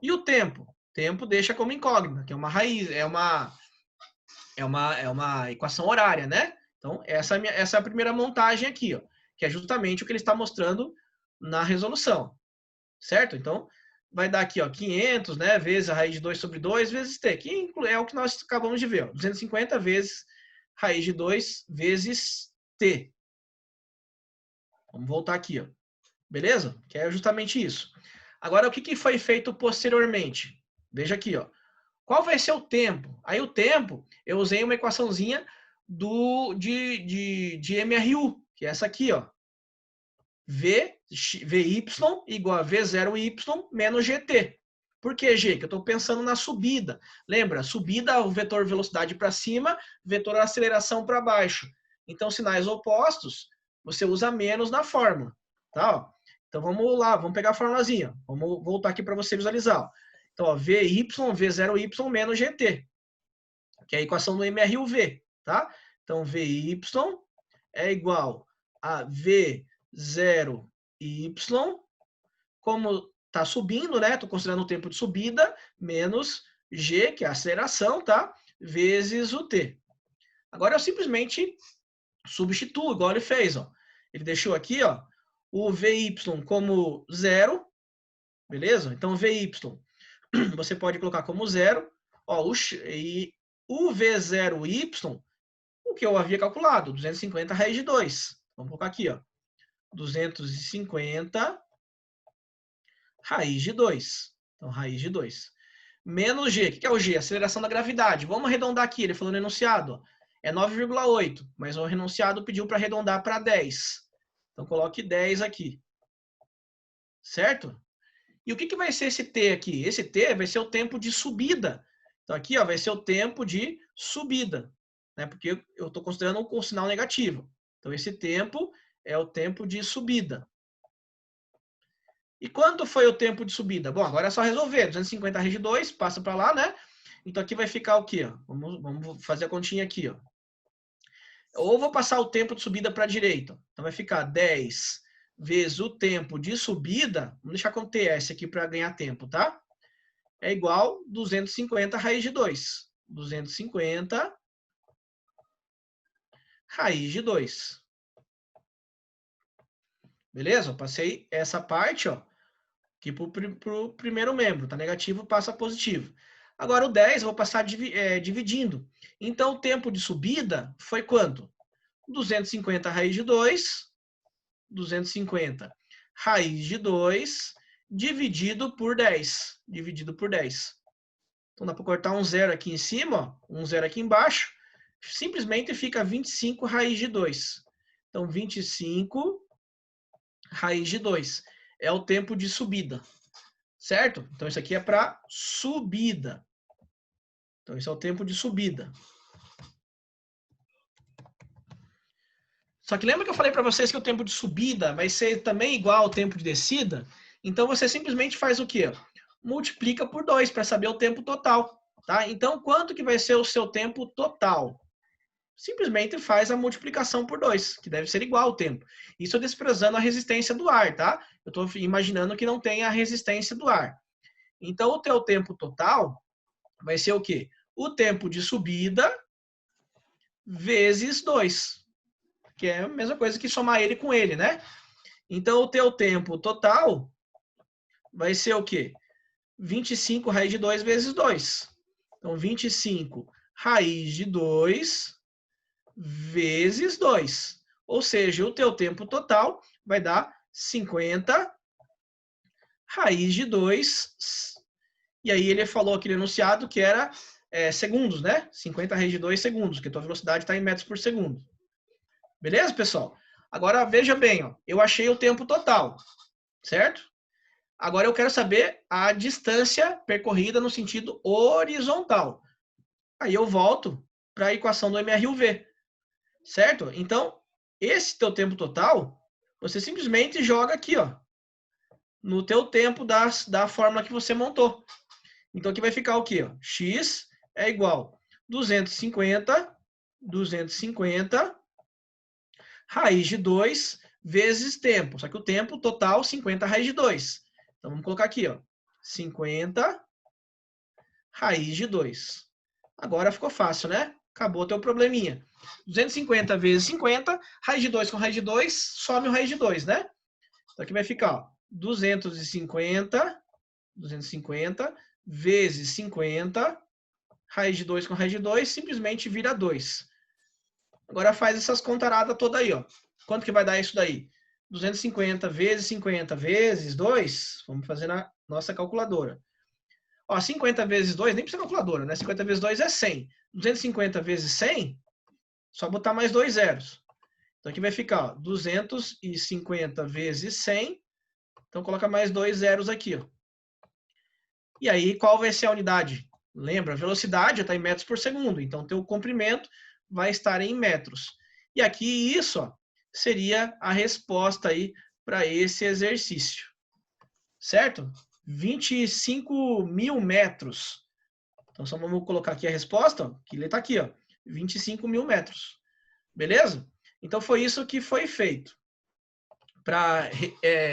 Speaker 1: E o tempo? Tempo deixa como incógnita, que é uma raiz, é uma equação horária, né? Então, essa é a primeira montagem aqui, ó, que é justamente o que ele está mostrando na resolução, certo? Então, vai dar aqui, ó, 500, né, vezes a raiz de 2 sobre 2 vezes t, que é o que nós acabamos de ver, ó, 250 vezes raiz de 2 vezes t. Vamos voltar aqui, ó. Beleza? Que é justamente isso. Agora, o que foi feito posteriormente? Veja aqui, ó. Qual vai ser o tempo? Aí o tempo, eu usei uma equaçãozinha de MRU, que é essa aqui, ó. Vy igual a V0y menos GT. Por que G? Que eu estou pensando na subida. Lembra? Subida, o vetor velocidade para cima, vetor aceleração para baixo. Então, sinais opostos, você usa menos na fórmula. Tá? Ó. Então, vamos lá, vamos pegar a formulazinha. Vamos voltar aqui para você visualizar. Ó. Então, ó, Vy, V0y menos GT, que é a equação do MRUV. Tá? Então, Vy é igual a V0y, como está subindo, né? Estou considerando o tempo de subida, menos G, que é a aceleração, tá? Vezes o T. Agora eu simplesmente substituo, igual ele fez, ó. Ele deixou aqui, ó, o VY como 0, beleza? Então, VY, você pode colocar como 0, ó, e o V0Y, o que eu havia calculado, 250 raiz de 2. Vamos colocar aqui, ó, 250 raiz de 2. Então, raiz de 2. Menos G. O que é o G? Aceleração da gravidade. Vamos arredondar aqui. Ele falou no enunciado. Ó. É 9,8. Mas o enunciado pediu para arredondar para 10. Então, coloque 10 aqui. Certo? E o que vai ser esse T aqui? Esse T vai ser o tempo de subida. Então, aqui ó, vai ser o tempo de subida. Né? Porque eu estou considerando com sinal negativo. Então, esse tempo é o tempo de subida. E quanto foi o tempo de subida? Bom, agora é só resolver. 250 raiz de 2, passa para lá, né? Então aqui vai ficar o quê? Vamos fazer a continha aqui, ó. Ou vou passar o tempo de subida para a direita. Então vai ficar 10 vezes o tempo de subida. Vamos deixar com TS aqui para ganhar tempo, tá? É igual 250 raiz de 2. 250 raiz de 2. Beleza? Eu passei essa parte, ó, aqui para o primeiro membro, tá negativo, passa positivo. Agora o 10 eu vou passar dividindo. Então o tempo de subida foi quanto? 250 raiz de 2, 250 raiz de 2, dividido por 10. Dividido por 10. Então dá para cortar um zero aqui em cima, ó, um zero aqui embaixo. Simplesmente fica 25 raiz de 2. Então 25 raiz de 2 é o tempo de subida. Certo? Então, isso aqui é para subida. Então, esse é o tempo de subida. Só que lembra que eu falei para vocês que o tempo de subida vai ser também igual ao tempo de descida? Então, você simplesmente faz o quê? Multiplica por 2 para saber o tempo total. Tá? Então, quanto que vai ser o seu tempo total? Simplesmente faz a multiplicação por 2, que deve ser igual ao tempo. Isso desprezando a resistência do ar, tá? Eu estou imaginando que não tenha a resistência do ar. Então, o teu tempo total vai ser o quê? O tempo de subida vezes 2. Que é a mesma coisa que somar ele com ele, né? Então, o teu tempo total vai ser o quê? 25 raiz de 2 vezes 2. Então, 25 raiz de 2 vezes 2. Ou seja, o teu tempo total vai dar 50 raiz de 2. E aí ele falou aquele enunciado que era segundos, né? 50 raiz de 2 segundos, porque a tua velocidade está em metros por segundo. Beleza, pessoal? Agora, veja bem, ó, eu achei o tempo total, certo? Agora eu quero saber a distância percorrida no sentido horizontal. Aí eu volto para a equação do MRUV, certo? Então, esse teu tempo total, você simplesmente joga aqui, ó, no teu tempo da fórmula que você montou. Então, aqui vai ficar o quê? Ó? X é igual a 250 raiz de 2 vezes tempo. Só que o tempo total, 50 raiz de 2. Então, vamos colocar aqui, ó, 50 raiz de 2. Agora ficou fácil, né? Acabou o teu probleminha. 250 vezes 50, raiz de 2 com raiz de 2, some o raiz de 2, né? Então, aqui vai ficar, ó, 250 vezes 50, raiz de 2 com raiz de 2, simplesmente vira 2. Agora faz essas contaradas todas aí, ó. Quanto que vai dar isso daí? 250 vezes 50 vezes 2, vamos fazer na nossa calculadora. Ó, 50 vezes 2, nem precisa calculadora, né? 50 vezes 2 é 100. 250 vezes 100, só botar mais 2 zeros. Então aqui vai ficar, ó, 250 vezes 100. Então coloca mais 2 zeros aqui, ó. E aí, qual vai ser a unidade? Lembra, a velocidade está em metros por segundo. Então, teu comprimento vai estar em metros. E aqui, isso ó, seria a resposta aí para esse exercício. Certo? 25 mil metros. Então, só vamos colocar aqui a resposta, ó, que ele está aqui, ó, 25 mil metros. Beleza? Então, foi isso que foi feito. Para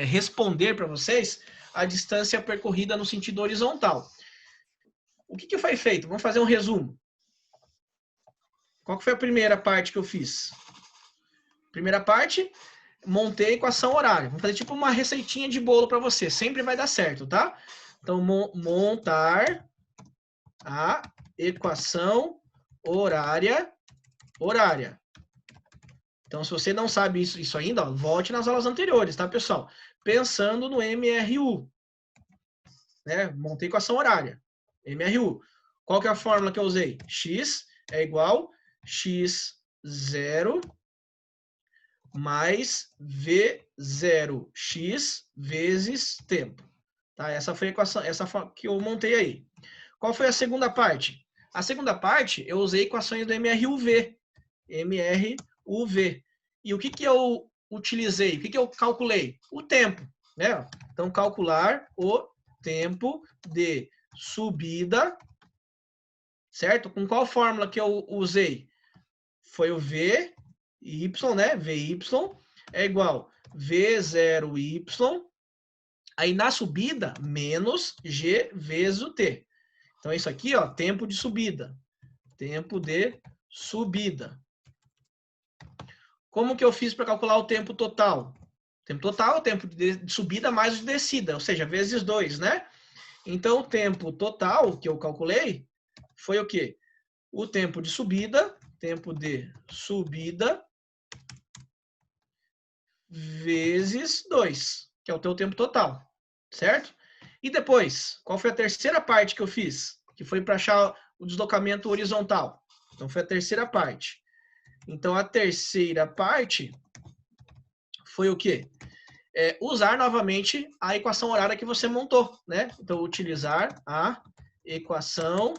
Speaker 1: responder para vocês a distância percorrida no sentido horizontal. O que foi feito? Vamos fazer um resumo. Qual que foi a primeira parte que eu fiz? Primeira parte, montei a equação horária. Vamos fazer tipo uma receitinha de bolo para você. Sempre vai dar certo, tá? Então, montar a equação horária. Então, se você não sabe isso ainda, ó, volte nas aulas anteriores, tá, pessoal? Pensando no MRU. Né? Montei a equação horária. MRU. Qual que é a fórmula que eu usei? X é igual a x0 mais v0x vezes tempo. Tá? Essa foi a equação, essa que eu montei aí. Qual foi a segunda parte? A segunda parte, eu usei equações do MRUV. MRUV. E o que eu utilizei? O que eu calculei? O tempo. Né? Então, calcular o tempo de subida, certo? Com qual fórmula que eu usei? Foi o VY, né? VY é igual V0Y, aí na subida, menos G vezes o T. Então, isso aqui, ó, tempo de subida. Tempo de subida. Como que eu fiz para calcular o tempo total? Tempo total é o tempo de subida mais o de descida, ou seja, vezes 2, né? Então, o tempo total que eu calculei foi o quê? O tempo de subida vezes 2, que é o teu tempo total, certo? E depois, qual foi a terceira parte que eu fiz? Que foi para achar o deslocamento horizontal. Então, foi a terceira parte. Então, a terceira parte foi o quê? Usar novamente a equação horária que você montou, né? Então, utilizar a equação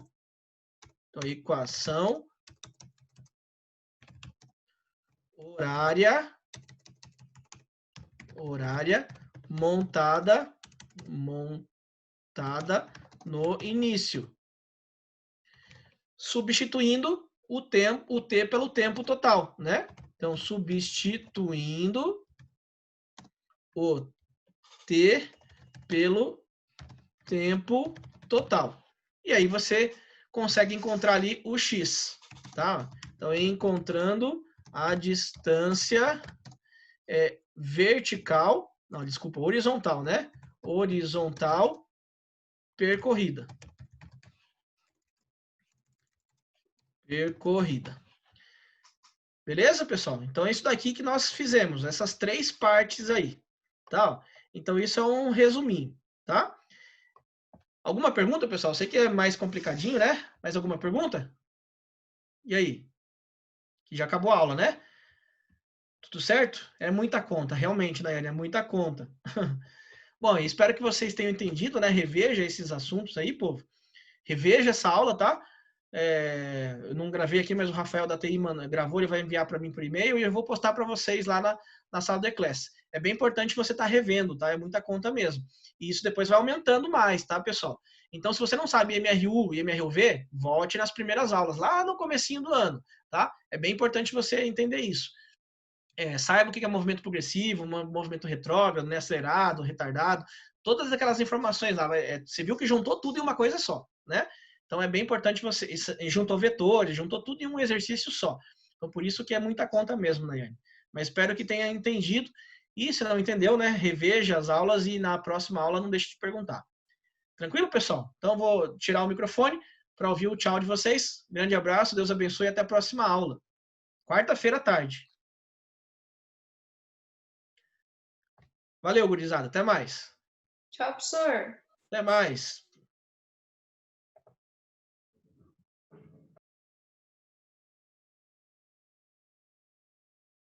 Speaker 1: horária montada no início, substituindo o t pelo tempo total, né? Então, substituindo o t pelo tempo total. E aí você consegue encontrar ali o x, tá? Então, encontrando a distância vertical, não, desculpa, horizontal, né? Horizontal percorrida. Percorrida. Beleza, pessoal? Então, é isso daqui que nós fizemos, essas 3 partes aí, tá? Então, isso é um resuminho, tá? Alguma pergunta, pessoal? Sei que é mais complicadinho, né? Mais alguma pergunta? E aí? Que já acabou a aula, né? Tudo certo? É muita conta, realmente, Daiane, é muita conta. Bom, espero que vocês tenham entendido, né? Reveja esses assuntos aí, povo. Reveja essa aula, tá? Eu não gravei aqui, mas o Rafael da TI gravou, ele vai enviar para mim por e-mail e eu vou postar para vocês lá na sala de classe. É bem importante você estar revendo, tá? É muita conta mesmo. E isso depois vai aumentando mais, tá, pessoal? Então, se você não sabe MRU e MRUV, volte nas primeiras aulas, lá no comecinho do ano, tá? É bem importante você entender isso. Saiba o que é movimento progressivo, movimento retrógrado, né, acelerado, retardado, todas aquelas informações lá. Você viu que juntou tudo em uma coisa só, né? Então é bem importante você. Juntou vetores, juntou tudo em um exercício só. Então por isso que é muita conta mesmo, Nayane. Mas espero que tenha entendido. E se não entendeu, né, reveja as aulas e na próxima aula não deixe de perguntar. Tranquilo, pessoal? Então vou tirar o microfone para ouvir o tchau de vocês. Grande abraço, Deus abençoe e até a próxima aula. Quarta-feira à tarde. Valeu, gurizada. Até mais.
Speaker 3: Tchau, professor.
Speaker 1: Até mais.